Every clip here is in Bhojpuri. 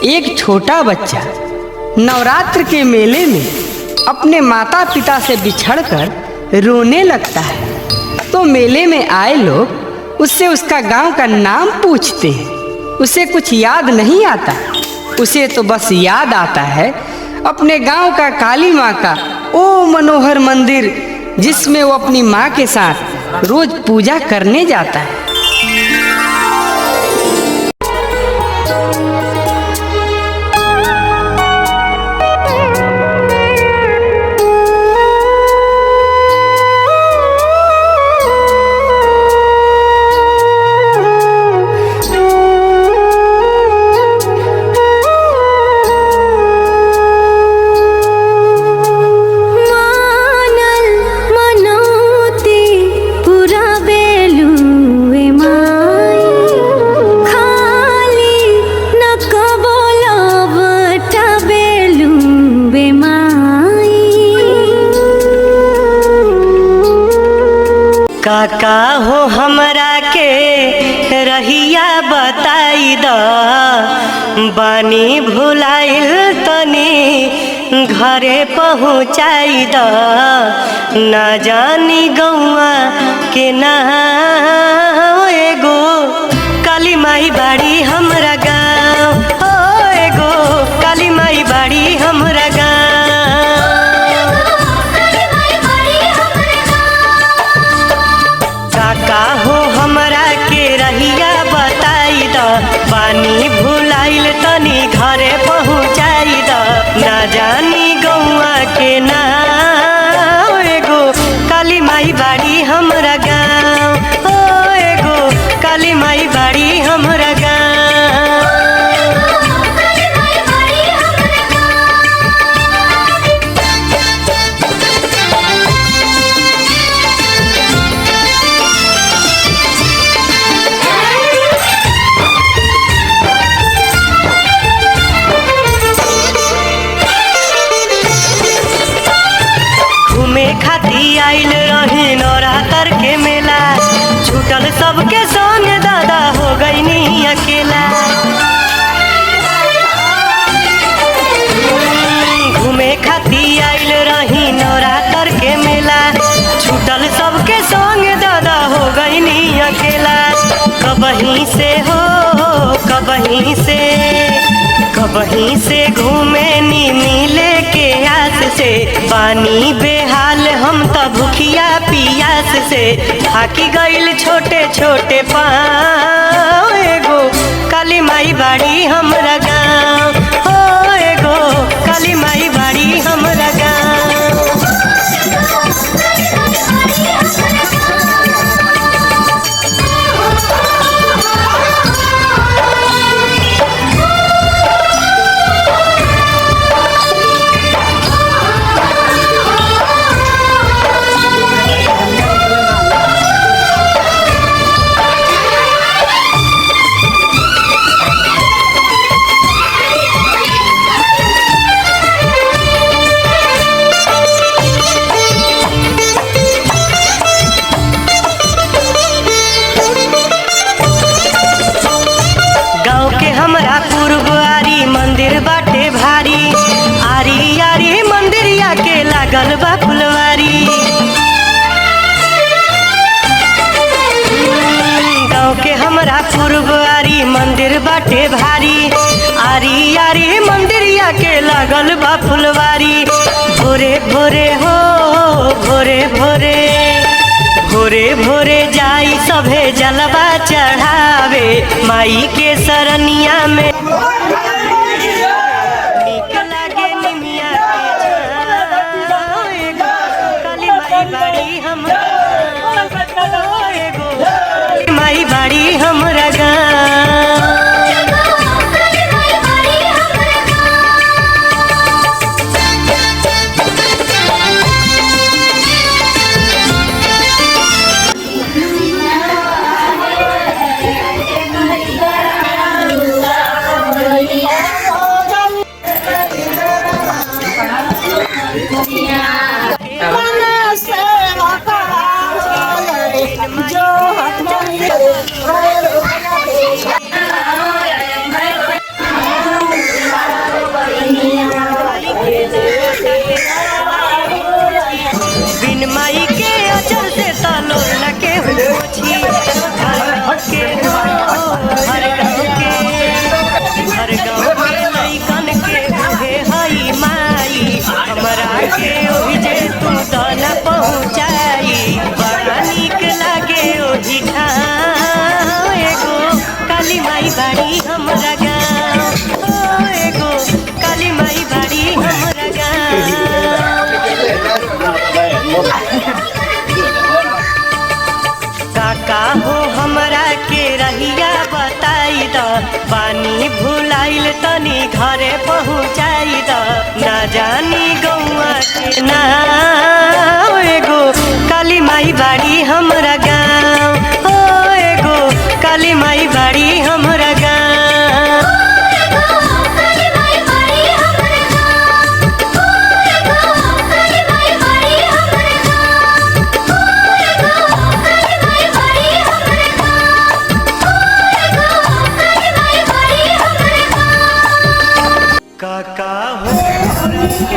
एक छोटा बच्चा नवरात्र के मेले में अपने माता पिता से बिछड़कर रोने लगता है। तो मेले में आए लोग उससे उसका गांव का नाम पूछते हैं। उसे कुछ याद नहीं आता, उसे तो बस याद आता है अपने गांव का काली माँ का ओ मनोहर मंदिर, जिसमें वो अपनी माँ के साथ रोज पूजा करने जाता है। काका हो हमरा के रहिया बताई द, बानी भुलाइल तनी घरे पहुँचाई द। ना जानी गौआ के ना एगो काली माई बाड़ी हमरा गाँव, ओ एगो काली माई बाड़ी हमरा गाँव। काका हो हमरा के रहिया बताई द, बानी भुलाइल तनी घरे पहुँचाई द। ना जानी गौआ के ना एगो काली माई बाड़ी हमरा गाँव, ओ एगो काली माई बाड़ी हमरा गाँव। खाती आइल रही नवरात्र के मेला, छूटल सबके संग दादा हो गई नहीं अकेला। घूमे खाती आइल रही नवरात्र के मेला, छूटल सबके संग दादा हो गई नहीं अकेला। कबहीं से हो कबहीं से घूमे नी मिले के आस से, पानी बेहाल हम तो भूखिया पियास से। थाकी गईल छोटे छोटे पाँव, एगो काली माई बाड़ी हमरा गाँव, ओ एगो काली माई बाड़ी हमरा गाँव। बाटे भारी आरी आरी मंदिरिया के लागल बा फुलवारी। गाँव के हमरा पूर्वारी मंदिर बाटे भारी, आरी आरी मंदिरिया के लागल बा फुलवारी। भोरे भोरे हो भोरे भोरे जाई सभे जलवा चढ़ावे, माई के सरनिया में माई बाड़ी हमरा गाँव। जो बिन माई के अचर से तालो न के होछी हर गाँव के लइकन के उहे हई माई हमरा के ओहि जे तू दन पहुँचाई बड़ा नीक लागे ओहि ठाम एगो काली माई बाड़ी हमरा गाँव एगो काली माई बाड़ी हमरा गाँव। काका हो हमरा के रहिया बताई द पानी भुलाइल तनी घरे पहुँचाई द ना जानी गौआ के ना एगो काली माई बाड़ी हमरा गाँव ओ एगो काली माई बाड़ी हमरा गाँव। काका हो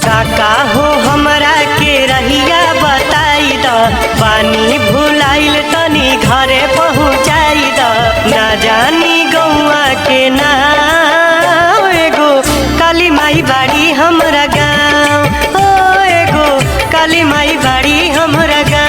काका हो हमरा के रहिया बताई द पानी भुलाइल तनी घरे पहुँचाई द ना जानी गौआ के ना एगो काली माई बाड़ी हमरा गाँव ओ एगो काली माई बाड़ी हमरा गाँव।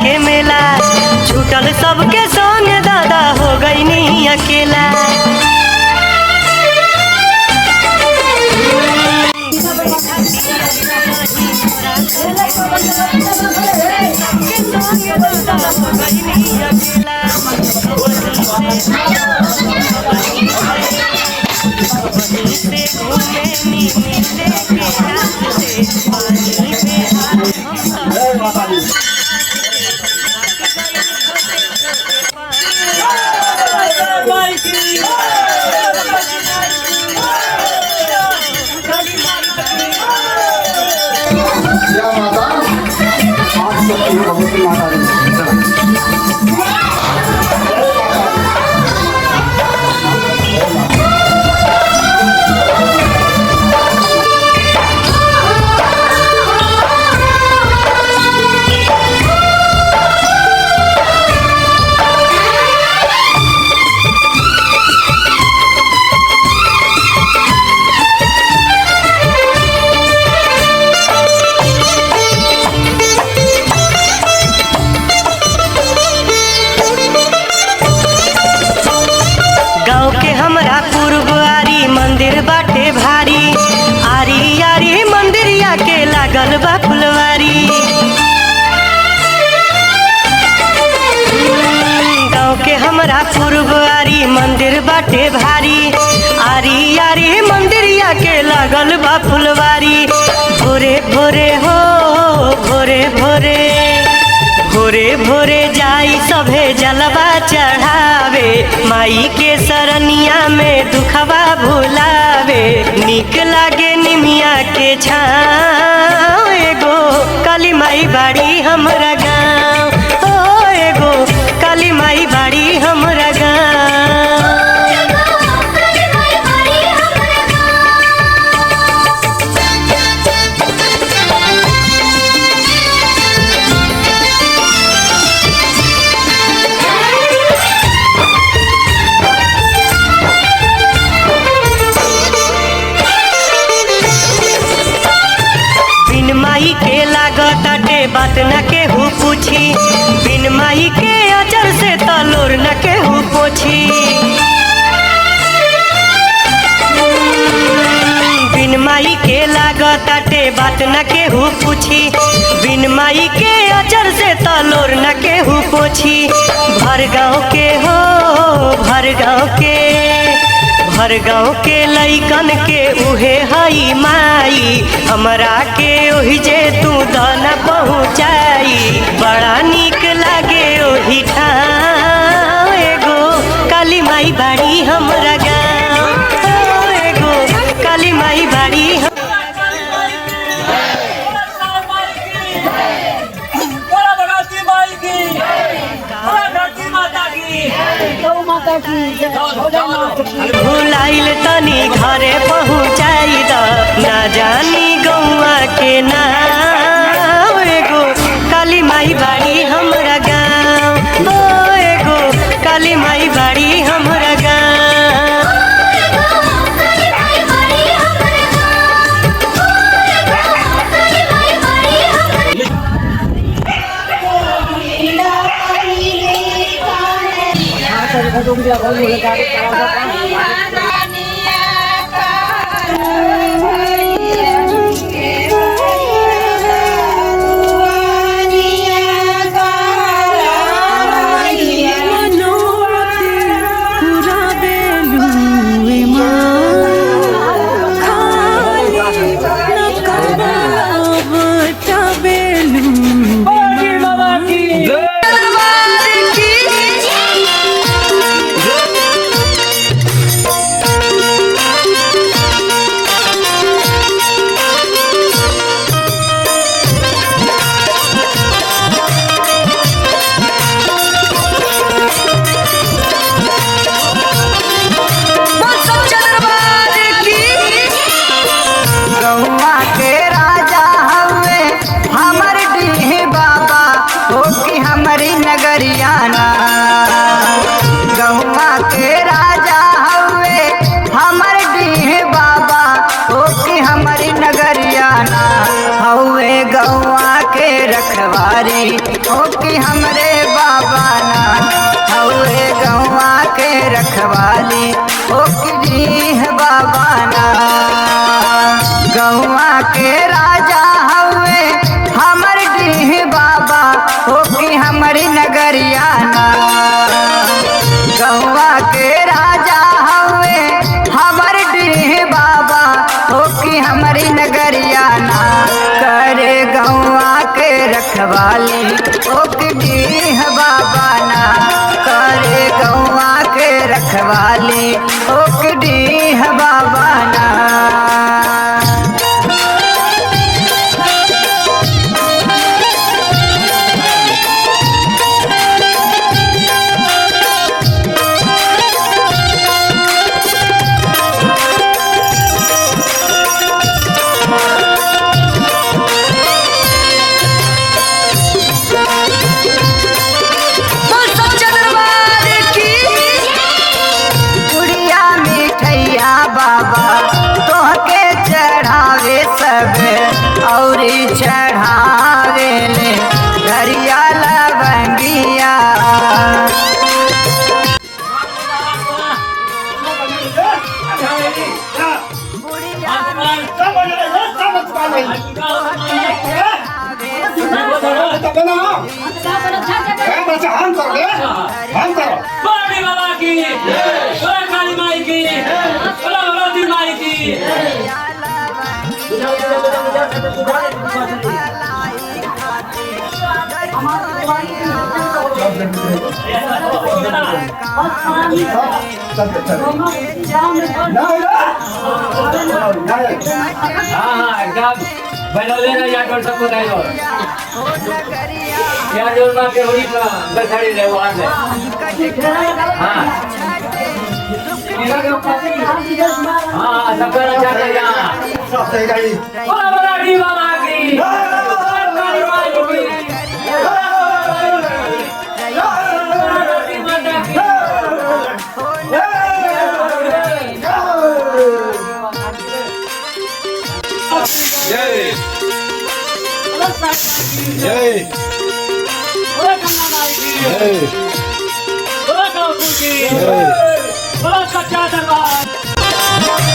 के मेला छूटल सबके संग दादा हो गईनी अकेला बाटे भारी आरी आरी मंदिरिया के लागल बा फुलवारी गाँव के हमरा पूर्वारी मंदिर बाटे भारी आरी आरी मंदिरिया के लागल बा फुलवारी भोरे भोरे हो भोरे भोरे भोरे भोरे जाई सभे जलवा चढ़ावे माई के सरनिया में दुखवा भुलावे निक लागे निमिया के छाँव एगो काली माई बाड़ी हमरा गाँव ओ एगो काली माई बाड़ी हमरा गाँव। माई के लागताटे बात न केहू बात न केहू पूछी, बिन माई के अचर से तलोर न केहू पोछी। भर गाँव के हो भर गाँव के लइकन के उहे हई माई, हमरा के ओहि जे तू दन पहुँचाई। बड़ा नीक लागे ओहि ठाम एगो काली माई बाड़ी हमरा गाँव, एगो काली माई बाड़ी भुलाइल तनी घरे पहुँचाई द, ना जानी गौआ के नाम, एगो काली माई बाड़ी हमरा गाँव, ओ एगो काली माई बाड़ी हमरा गाँव। रखवारी ओके हमरे बाबा ना, हवे गौवा के रखवाली ओके दीह बाबा ना। गौवा के राजा हवे हमर दीह बाबा ओके हमरी नगरिया ना। गौवा के राजा हवे हमर दीह बाबा ओके हमरी नगरिया ना। करे गौवा के रखवाली ओके दीह बाबा ना, करे गौवा के रखवाली ओके दीह बाबा ना। औरी चढ़ावे ले घरिया लवंगिया। बनवले ना या कर सबको नहीं हो यार जोर मार के होली का बरखाड़ी ले वहां से हां हां सब कर अच्छा कर यहां सब सही गाड़ी बड़ा डी बाबा की काली माई की जय जय बोला गंगा माई की जय बोला गौतम की जय बोला सच्चा दरबार।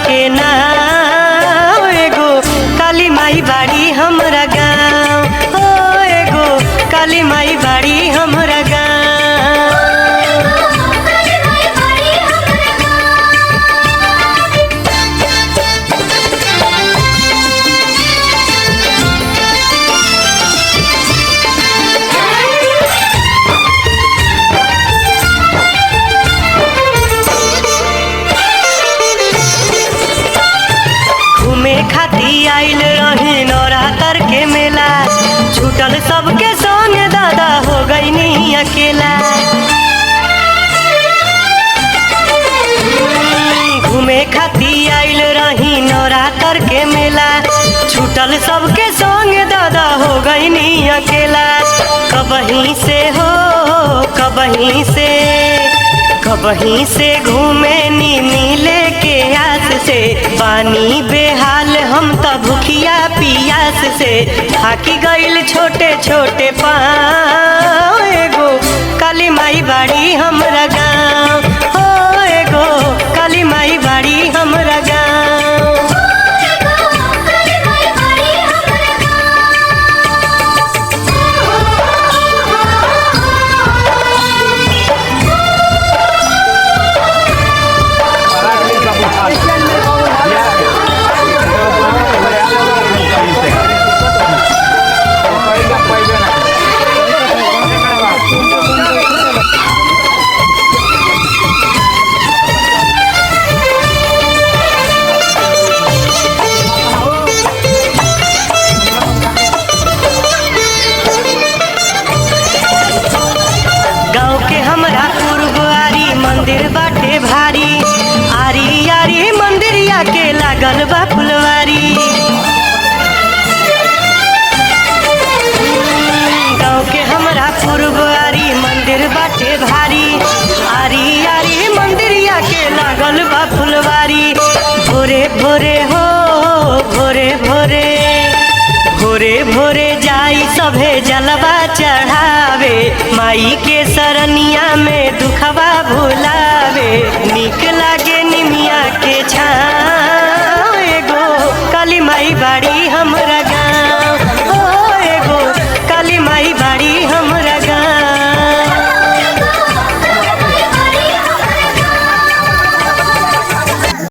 के नाम एगो काली माई बाड़ी हमरा गाँव ओ एगो काली माई बाड़ी हमरा गाँव। घूमे खाती आइल रही नवरात्र के मेला छूटल सबके संग दादा हो गईनी अकेला। घूमे खाती आइल रही नवरात्र के मेला छूटल सबके संग दादा हो गईनी अकेला। कबहीं से हो कबहीं से घूमे नी नीले के आस से पानी बेहाल हम त भूखिया पियास से थाकी गइल छोटे छोटे पाँव एगो काली माई बाड़ी हमरा गाँव हो एगो काली माई बाड़ी हमरा गाँव। मंदिर बाटे भारी आरी आरी मंदिरिया के लागल बा फुलवारी। गाँव के हमरा पूर्वारी मंदिर बाटे भारी आरी आरी मंदिरिया के लागल बा फुलवारी। भोरे भोरे हो भोरे भोरे जाई सभे जलवा चढ़ावे माई के सरनिया में दुखवा भुला